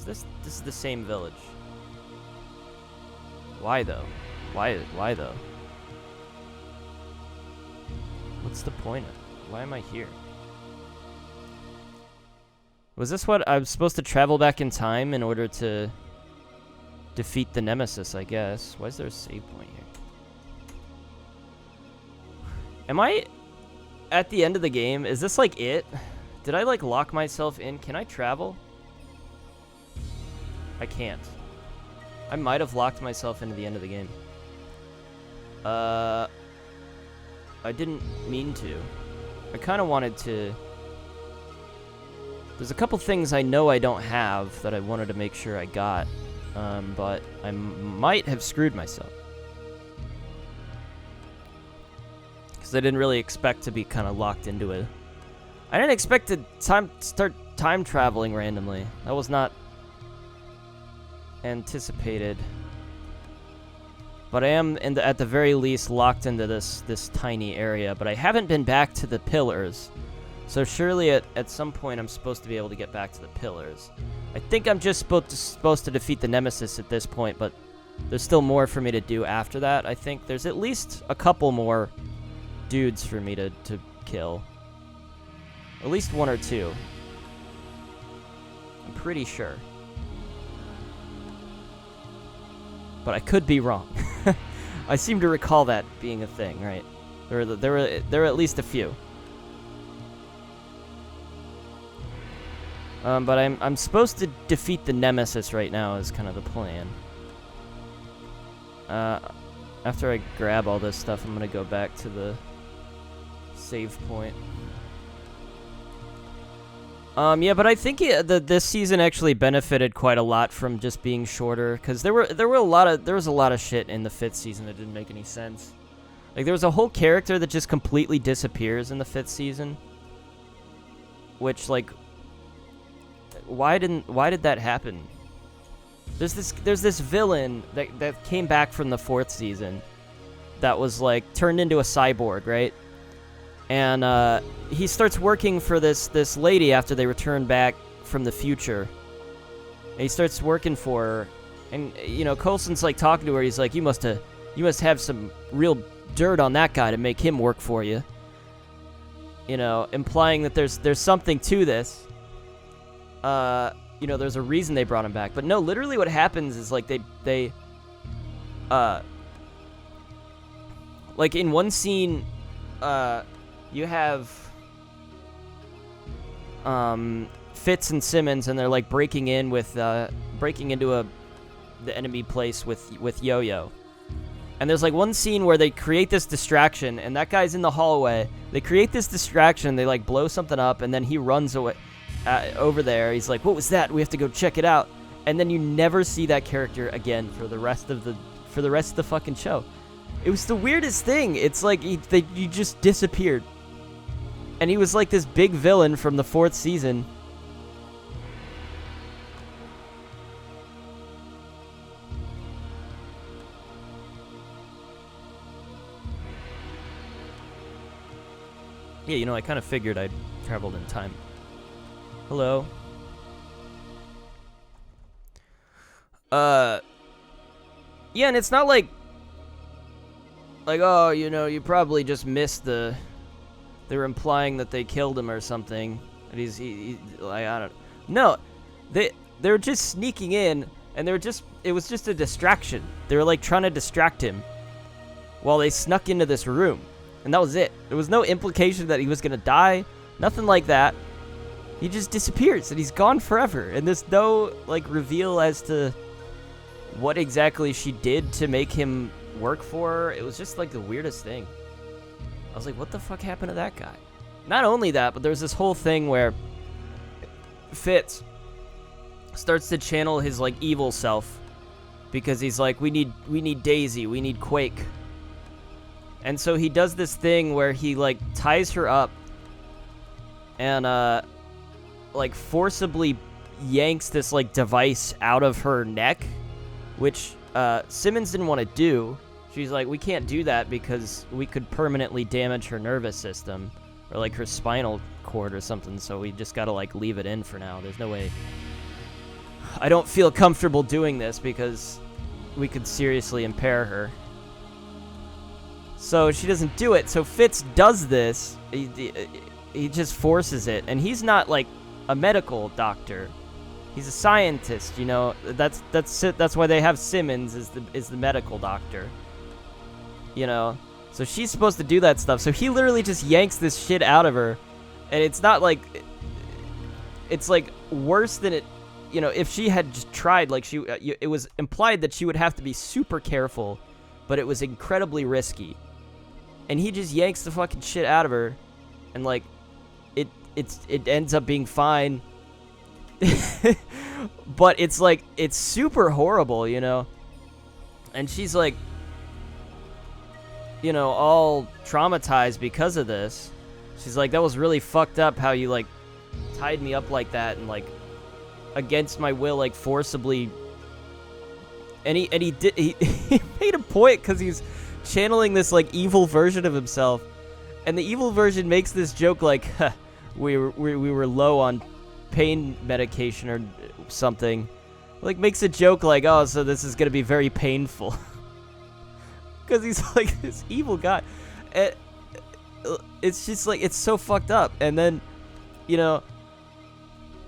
This is the same village. Why though? Why though? What's the point of it? Why am I here? Was this what I was supposed to travel back in time in order to defeat the nemesis, I guess? Why is there a save point here? Am I at the end of the game? Is this like it? Did I like lock myself in? Can I travel? I can't. I might have locked myself into the end of the game. I didn't mean to. I kind of wanted to... There's a couple things I know I don't have that I wanted to make sure I got, but I might have screwed myself. Because I didn't really expect to be kind of locked into it. I didn't expect to start time traveling randomly. That was not anticipated. But I am, at the very least, locked into this tiny area. But I haven't been back to the pillars. So surely at some point I'm supposed to be able to get back to the pillars. I think I'm just supposed to defeat the nemesis at this point, but there's still more for me to do after that. I think there's at least a couple more dudes for me to kill. At least one or two. I'm pretty sure. But I could be wrong. I seem to recall that being a thing, right? There were at least a few. But I'm supposed to defeat the nemesis right now is kind of the plan. After I grab all this stuff, I'm gonna go back to the save point. Yeah, but I think this season actually benefited quite a lot from just being shorter, because there was a lot of shit in the 5th season that didn't make any sense. Like there was a whole character that just completely disappears in the 5th season, which like, why did that happen? There's this villain that came back from the 4th season that was like turned into a cyborg, right? And he starts working for this lady after they return back from the future. And he starts working for her, and you know, Coulson's like talking to her. He's like, you must have some real dirt on that guy to make him work for you. You know, implying that there's something to this. You know, there's a reason they brought him back. But no, literally what happens is like they like in one scene, you have Fitz and Simmons, and they're like breaking into the enemy place with Yo-Yo. And there's like one scene where they create this distraction, and that guy's in the hallway. They create this distraction, they like blow something up, and then he runs away over there. He's like, "What was that? We have to go check it out." And then you never see that character again for the rest of the fucking show. It was the weirdest thing. It's like he just disappeared. And he was like this big villain from the 4th season. Yeah, you know, I kind of figured I'd traveled in time. Hello. Yeah, and it's not like, oh, you know, you probably just missed they were implying that they killed him or something. And he like, I don't know. No, they were just sneaking in, and it was just a distraction. They were like trying to distract him while they snuck into this room. And that was it. There was no implication that he was gonna die. Nothing like that. He just disappears, and he's gone forever. And there's no, like, reveal as to what exactly she did to make him work for her. It was just, like, the weirdest thing. I was like, what the fuck happened to that guy? Not only that, but there's this whole thing where Fitz starts to channel his, like, evil self. Because he's like, we need Daisy, we need Quake. And so he does this thing where he, like, ties her up and, like, forcibly yanks this, like, device out of her neck, which, Simmons didn't want to do. She's like, we can't do that because we could permanently damage her nervous system, or, like, her spinal cord or something, so we just gotta, like, leave it in for now. There's no way I don't feel comfortable doing this because we could seriously impair her. So she doesn't do it. So Fitz does this. He just forces it. And he's not like a medical doctor. He's a scientist, you know. That's why they have Simmons is the medical doctor. You know. So she's supposed to do that stuff. So he literally just yanks this shit out of her. And it's not like... It's like worse than it... You know, if she had just tried, like it was implied that she would have to be super careful. But it was incredibly risky. And he just yanks the fucking shit out of her. And like... It ends up being fine. But it's like... It's super horrible, you know? And she's like... You know, all traumatized because of this. She's like, that was really fucked up how you, like, tied me up like that and, like, against my will, like, forcibly. And he made a point because he's channeling this, like, evil version of himself. And the evil version makes this joke like, huh, we were low on pain medication or something. Like, makes a joke like, oh, so this is going to be very painful. Because he's like this evil guy. It's just like, it's so fucked up. And then, you know,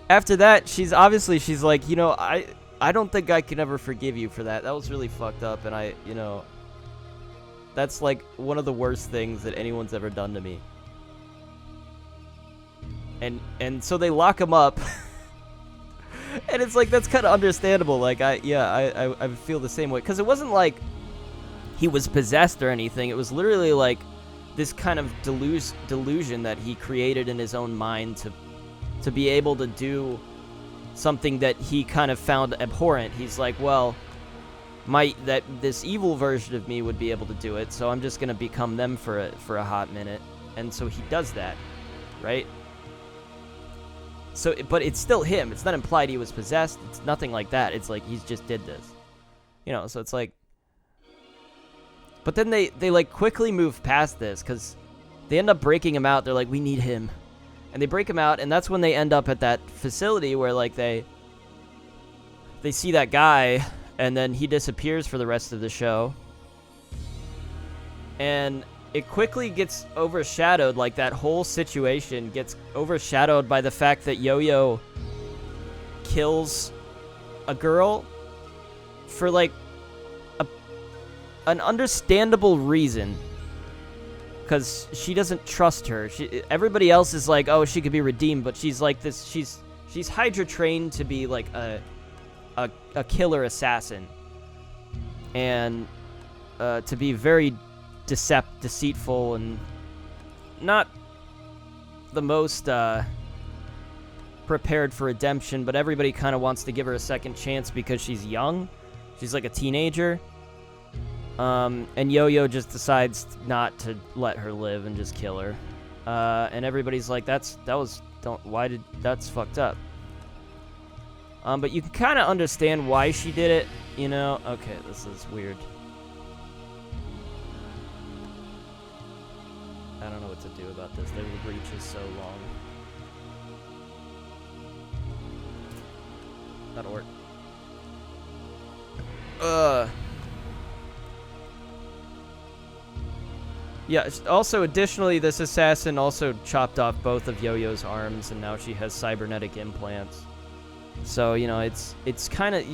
after that, she's like, you know, I don't think I can ever forgive you for that. That was really fucked up. And you know, that's like one of the worst things that anyone's ever done to me. And so they lock him up. And it's like, that's kind of understandable. Like, I feel the same way. Because it wasn't like he was possessed or anything. It was literally like this kind of delusion that he created in his own mind to be able to do something that he kind of found abhorrent. He's like, well, this evil version of me would be able to do it, so I'm just gonna become them for a hot minute. And so he does that, right? So, but it's still him. It's not implied he was possessed. It's nothing like that. It's like he's just did this, you know. So it's like. But then they like quickly move past this because they end up breaking him out. They're like, we need him. And they break him out, and that's when they end up at that facility where like they see that guy, and then he disappears for the rest of the show. And it quickly gets overshadowed, like that whole situation gets overshadowed by the fact that Yo-Yo kills a girl for like an understandable reason, because she doesn't trust her. Everybody else is like, oh, she could be redeemed, but she's like this. She's Hydra trained to be like a killer assassin, and to be very deceitful and not the most prepared for redemption. But everybody kind of wants to give her a second chance because she's young. She's like a teenager. And Yo-Yo just decides not to let her live and just kill her. And everybody's like, that's fucked up. But you can kind of understand why she did it, you know? Okay, this is weird. I don't know what to do about this. The reach is so long. That'll work. Yeah, also, additionally, this assassin also chopped off both of Yo-Yo's arms, and now she has cybernetic implants. So, you know, it's kind of,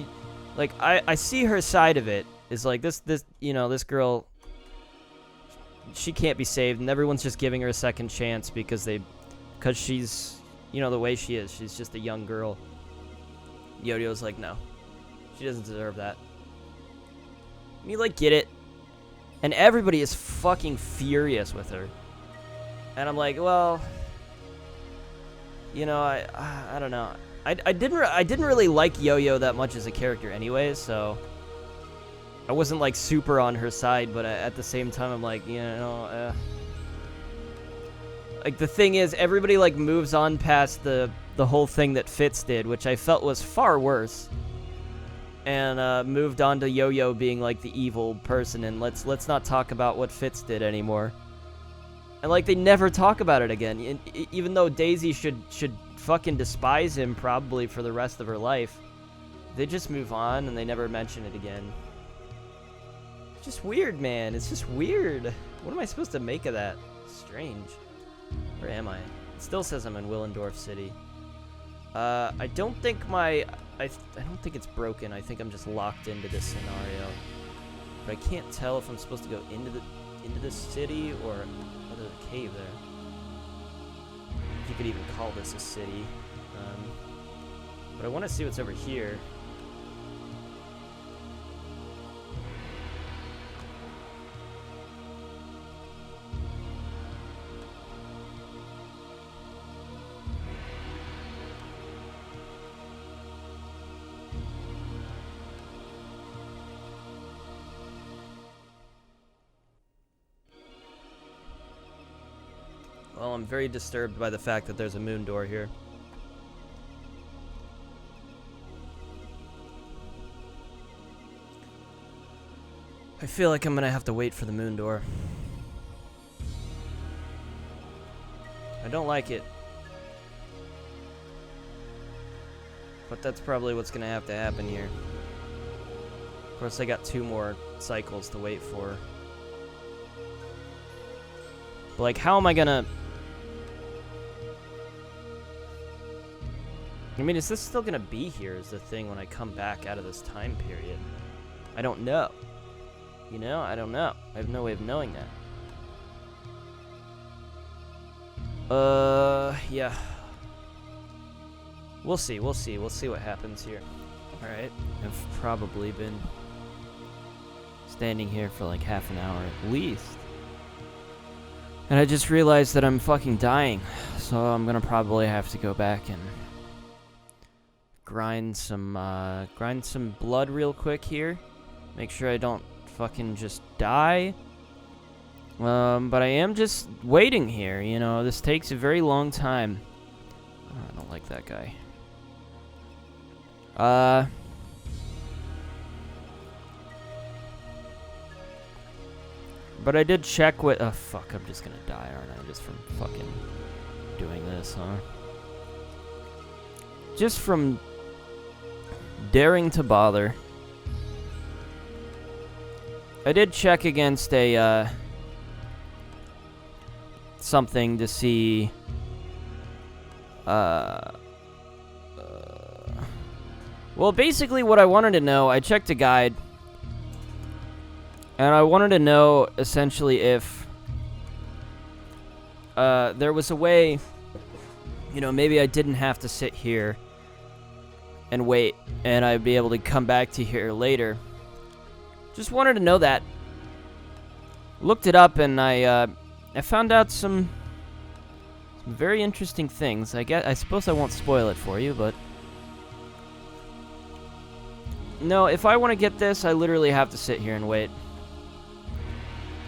like, I see her side of it. Is like, this, you know, this girl, she can't be saved, and everyone's just giving her a second chance because she's, you know, the way she is. She's just a young girl. Yo-Yo's like, no. She doesn't deserve that. And you, like, get it. And everybody is fucking furious with her. And I'm like, well, you know, I don't know. I didn't really like Yo-Yo that much as a character anyways, so I wasn't like super on her side, but at the same time I'm like, you know, like the thing is, everybody like moves on past the whole thing that Fitz did, which I felt was far worse. And moved on to Yo-Yo being like the evil person, and let's not talk about what Fitz did anymore. And like they never talk about it again, even though Daisy should fucking despise him probably for the rest of her life. They just move on and they never mention it again. It's just weird, man. It's just weird. What am I supposed to make of that? Strange. Where am I? It still says I'm in Willendorf City. I don't think I don't think it's broken. I think I'm just locked into this scenario. But I can't tell if I'm supposed to go into the city or into the cave there. If you could even call this a city. But I want to see what's over here. Well, I'm very disturbed by the fact that there's a moon door here. I feel like I'm gonna have to wait for the moon door. I don't like it. But that's probably what's gonna have to happen here. Of course, I got 2 more cycles to wait for. But like, how am I gonna... I mean, is this still gonna be here is the thing when I come back out of this time period? I don't know. You know, I don't know. I have no way of knowing that. Yeah. We'll see, we'll see. We'll see what happens here. Alright, I've probably been standing here for like half an hour at least. And I just realized that I'm fucking dying. So I'm gonna probably have to go back and grind some blood real quick here. Make sure I don't fucking just die. But I am just waiting here, you know. This takes a very long time. Oh, I don't like that guy. But I did check with... Oh, fuck, I'm just gonna die, aren't I? Just from fucking doing this, huh? Just from daring to bother. I did check against a, something to see, well, basically what I wanted to know, I checked a guide, and I wanted to know, essentially, if, there was a way, you know, maybe I didn't have to sit here and wait, and I'd be able to come back to here later. Just wanted to know that. Looked it up, and I found out some very interesting things. I suppose I won't spoil it for you, but no, if I want to get this, I literally have to sit here and wait.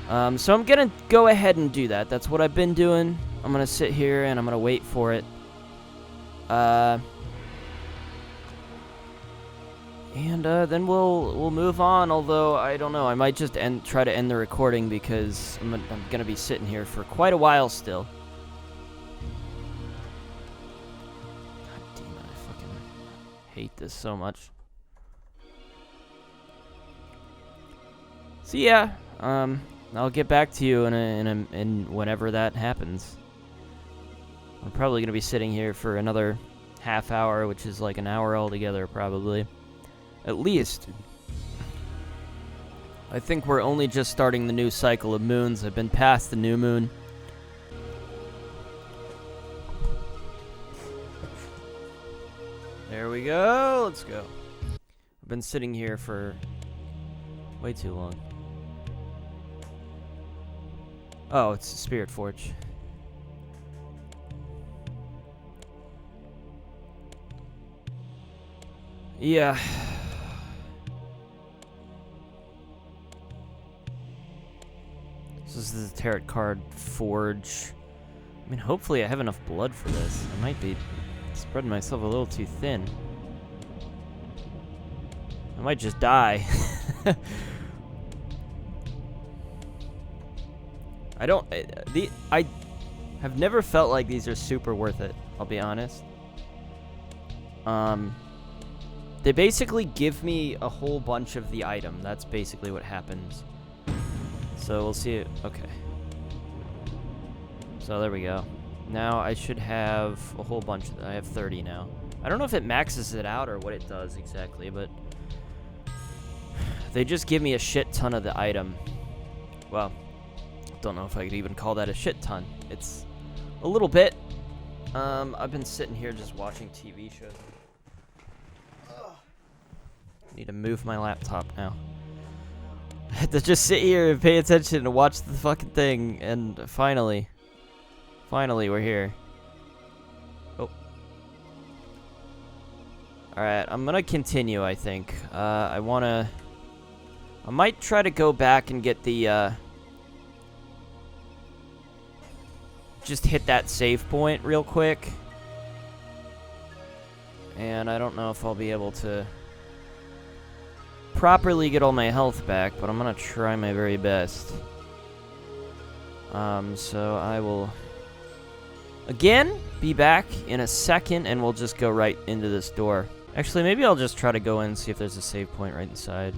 So I'm gonna go ahead and do that. That's what I've been doing. I'm gonna sit here and I'm gonna wait for it. And then we'll move on. Although I don't know, I might just try to end the recording because I'm gonna be sitting here for quite a while still. God damn it! I fucking hate this so much. So yeah, I'll get back to you in whenever that happens. I'm probably gonna be sitting here for another half hour, which is like an hour altogether, probably. At least. I think we're only just starting the new cycle of moons. I've been past the new moon. There we go. Let's go. I've been sitting here for way too long. Oh, it's the Spirit Forge. Yeah. This is the tarot card forge. I mean, hopefully I have enough blood for this. I might be spreading myself a little too thin. I might just die. I have never felt like these are super worth it, I'll be honest. They basically give me a whole bunch of the item. That's basically what happens. So we'll see it. Okay. So there we go. Now I should have a whole bunch. I have 30 now. I don't know if it maxes it out or what it does exactly, but they just give me a shit ton of the item. Well, don't know if I could even call that a shit ton. It's a little bit. I've been sitting here just watching TV shows. Need to move my laptop now. I had to just sit here and pay attention and watch the fucking thing, and finally we're here. Oh. Alright, I'm gonna continue, I think. I might try to go back and get the, just hit that save point real quick. And I don't know if I'll be able to properly get all my health back, but I'm gonna try my very best. So I will again be back in a second, and we'll just go right into this door. Actually, maybe I'll just try to go in and see if there's a save point right inside.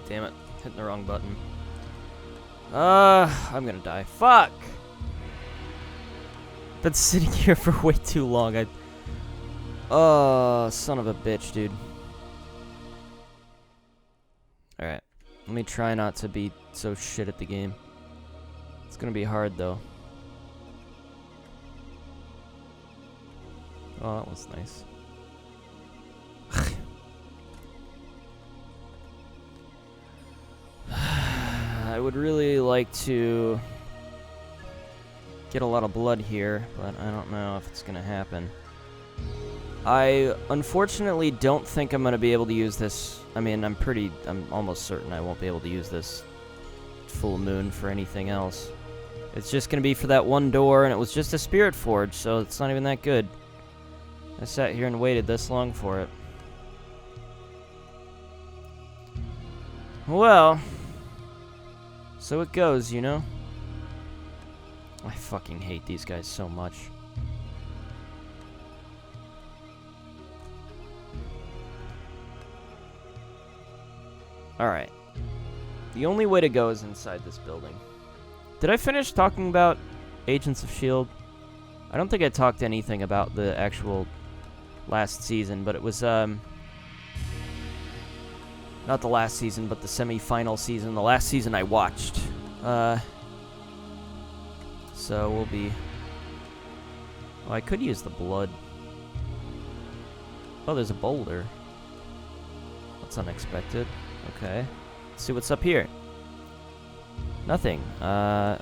Damn it, hitting the wrong button. I'm gonna die. Fuck! Been sitting here for way too long. Son of a bitch, dude. Alright, let me try not to be so shit at the game. It's gonna be hard, though. Oh, that was nice. I would really like to get a lot of blood here, but I don't know if it's gonna happen. I unfortunately don't think I'm gonna be able to use this. I mean, I'm almost certain I won't be able to use this full moon for anything else. It's just gonna be for that one door, and it was just a spirit forge, so it's not even that good. I sat here and waited this long for it. Well, so it goes, you know? I fucking hate these guys so much. Alright. The only way to go is inside this building. Did I finish talking about Agents of S.H.I.E.L.D? I don't think I talked anything about the actual last season, but it was, not the last season, but the semi-final season, the last season I watched. So we'll be... Oh, I could use the blood. Oh, there's a boulder. That's unexpected. Okay. Let's see what's up here. Nothing. There's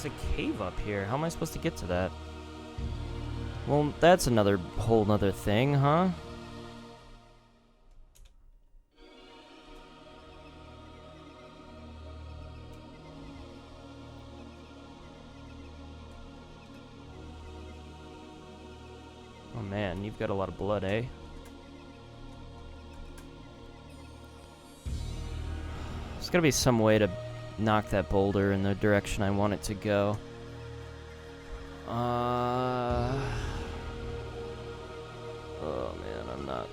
a cave up here. How am I supposed to get to that? Well, that's another whole nother thing, huh? Oh man, you've got a lot of blood, eh? There's gotta be some way to knock that boulder in the direction I want it to go. Oh man, I'm not...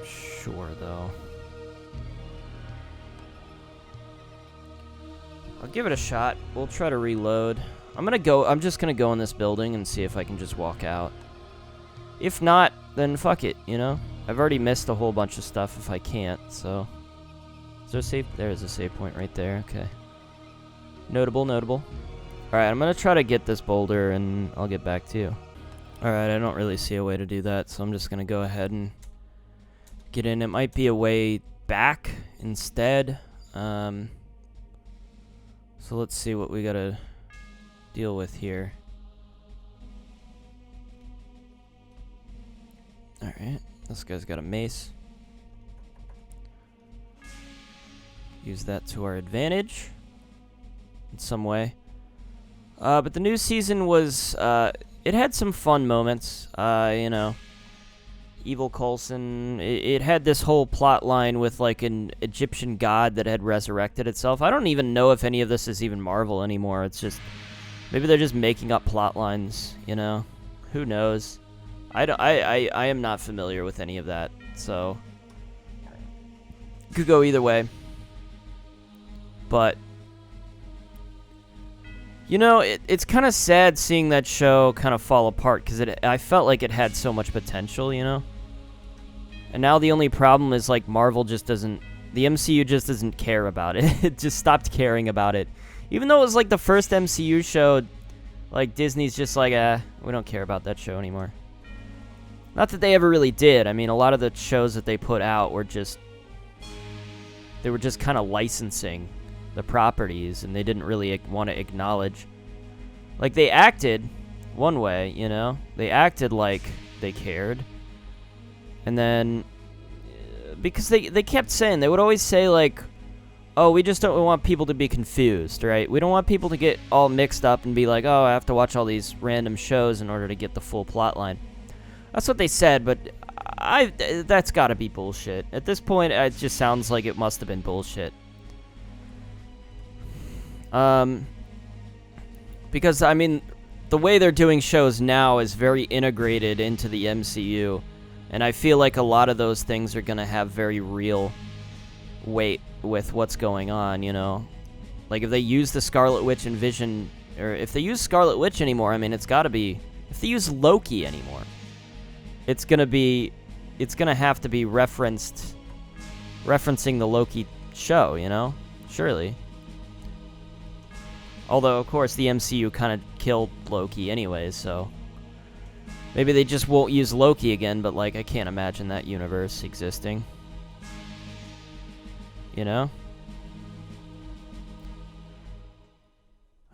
sure, though. I'll give it a shot. We'll try to reload. I'm just gonna go in this building and see if I can just walk out. If not, then fuck it, you know? I've already missed a whole bunch of stuff if I can't, so... Is there a save? There is a save point right there, okay. Notable, notable. Alright, I'm gonna try to get this boulder and I'll get back to you. Alright, I don't really see a way to do that, so I'm just gonna go ahead and get in. It might be a way back instead. So let's see what we gotta deal with here. Alright, this guy's got a mace. Use that to our advantage in some way. But the new season was, it had some fun moments. You know, Evil Coulson, it had this whole plot line with, like, an Egyptian god that had resurrected itself. I don't even know if any of this is even Marvel anymore. It's just, maybe they're just making up plot lines, you know? Who knows? I am not familiar with any of that, so could go either way. But, you know, it's kind of sad seeing that show kind of fall apart, because I felt like it had so much potential, you know? And now the only problem is, like, Marvel just doesn't, the MCU just doesn't care about it. It just stopped caring about it. Even though it was, like, the first MCU show, like, Disney's just like, we don't care about that show anymore. Not that they ever really did. I mean, a lot of the shows that they put out were just, they were just kind of licensing the properties, and they didn't really want to acknowledge, like, they acted one way, you know, they acted like they cared, and then because they kept saying, they would always say, like, oh, we just don't want people to be confused, right? We don't want people to get all mixed up and be like, oh, I have to watch all these random shows in order to get the full plot line. That's what they said, but that's gotta be bullshit. At this point, it just sounds like it must have been bullshit. Because, I mean, the way they're doing shows now is very integrated into the MCU, and I feel like a lot of those things are gonna have very real weight with what's going on, you know? Like, if they use the Scarlet Witch and Vision, or if they use Scarlet Witch anymore, I mean, it's gotta be, if they use Loki anymore, it's gonna have to be referencing the Loki show, you know? Surely. Although, of course, the MCU kind of killed Loki anyways, so maybe they just won't use Loki again, but, like, I can't imagine that universe existing. You know?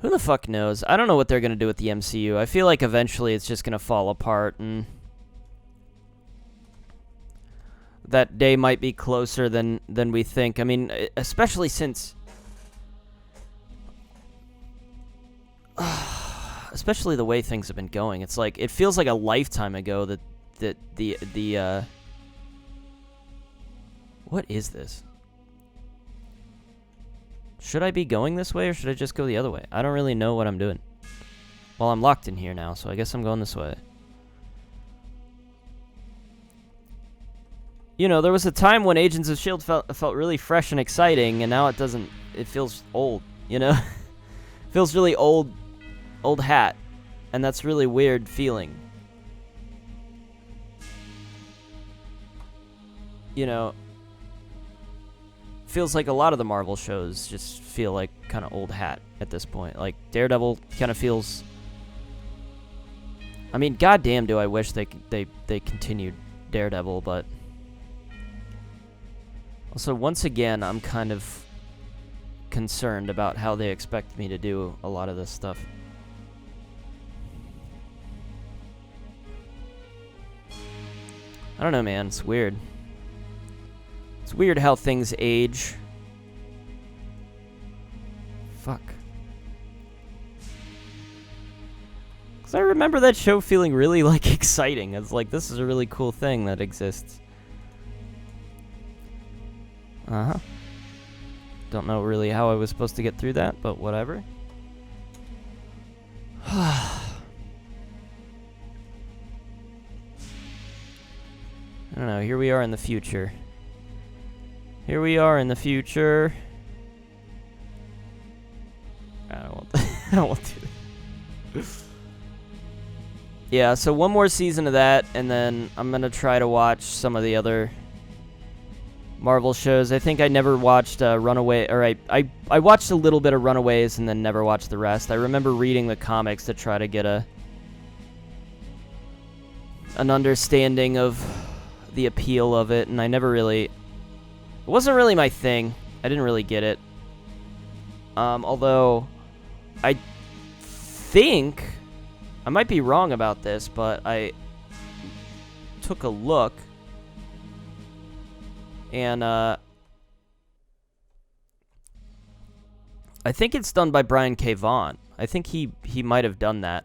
Who the fuck knows? I don't know what they're gonna do with the MCU. I feel like eventually it's just gonna fall apart, and that day might be closer than we think. I mean, especially since, especially the way things have been going. It's like, it feels like a lifetime ago that the what is this? Should I be going this way, or should I just go the other way? I don't really know what I'm doing. Well, I'm locked in here now, so I guess I'm going this way. You know, there was a time when Agents of S.H.I.E.L.D. felt really fresh and exciting, and now it doesn't, it feels old, you know? It feels really old hat, and that's really weird feeling. You know, feels like a lot of the Marvel shows just feel like kind of old hat at this point. Like, Daredevil kind of feels, I mean, goddamn, do I wish they continued Daredevil, but also, once again, I'm kind of concerned about how they expect me to do a lot of this stuff. I don't know, man. It's weird. It's weird how things age. Fuck. Because I remember that show feeling really, like, exciting. It's like, this is a really cool thing that exists. Uh-huh. Don't know really how I was supposed to get through that, but whatever. I don't know, here we are in the future. Here we are in the future. I don't want to. Yeah, so one more season of that, and then I'm gonna try to watch some of the other Marvel shows. I think I never watched Runaway, or I watched a little bit of Runaways and then never watched the rest. I remember reading the comics to try to get an understanding of the appeal of it, and I never really, it wasn't really my thing. I didn't really get it. Although I think, I might be wrong about this, but took a look, and I think it's done by Brian K. Vaughan. I think he might have done that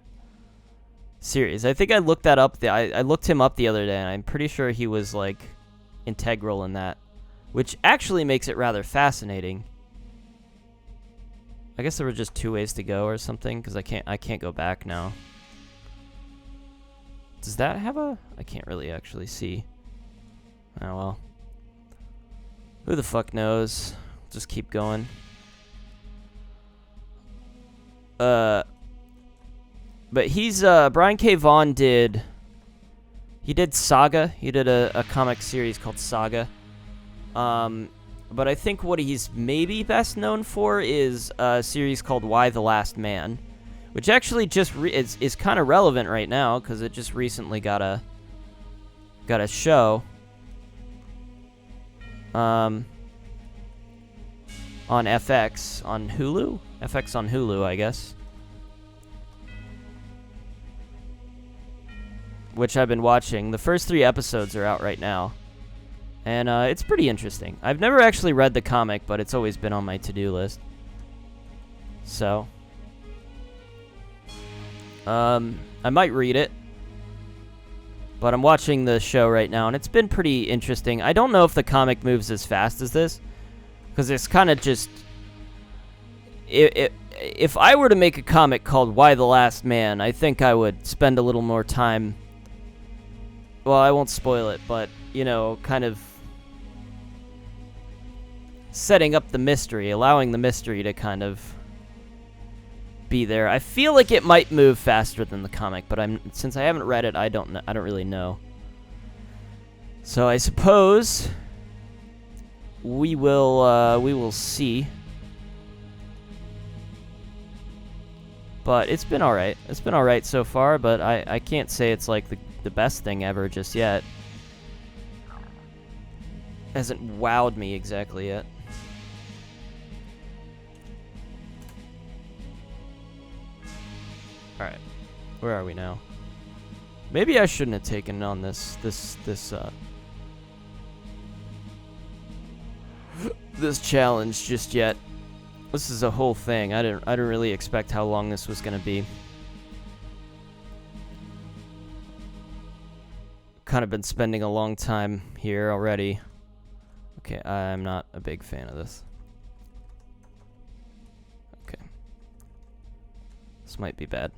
series. I think I looked that up. I looked him up the other day, and I'm pretty sure he was like integral in that, which actually makes it rather fascinating. I guess there were just 2 ways to go or something, because I can't go back now. Does that have a... I can't really actually see. Oh well. Who the fuck knows? Just keep going. But he's Brian K. Vaughan did... He did Saga. He did a comic series called Saga. But I think what he's maybe best known for is a series called Why the Last Man, which actually just is kind of relevant right now because it just recently got a show on FX on Hulu. FX on Hulu, I guess. Which I've been watching. The first 3 episodes are out right now. And it's pretty interesting. I've never actually read the comic, but it's always been on my to-do list. So, I might read it. But I'm watching the show right now, and it's been pretty interesting. I don't know if the comic moves as fast as this, because it's kind of just... If I were to make a comic called Why the Last Man, I think I would spend a little more time... Well, I won't spoil it, but, you know, kind of setting up the mystery, allowing the mystery to kind of be there. I feel like it might move faster than the comic, but since I haven't read it, I don't really know. So I suppose we will see. But it's been all right. It's been all right so far, but I can't say it's like the best thing ever just yet. Hasn't wowed me exactly yet. Alright. Where are we now? Maybe I shouldn't have taken on this challenge just yet. This is a whole thing. I didn't really expect how long this was gonna be. Kind of been spending a long time here already. Okay, I'm not a big fan of this. Okay. This might be bad.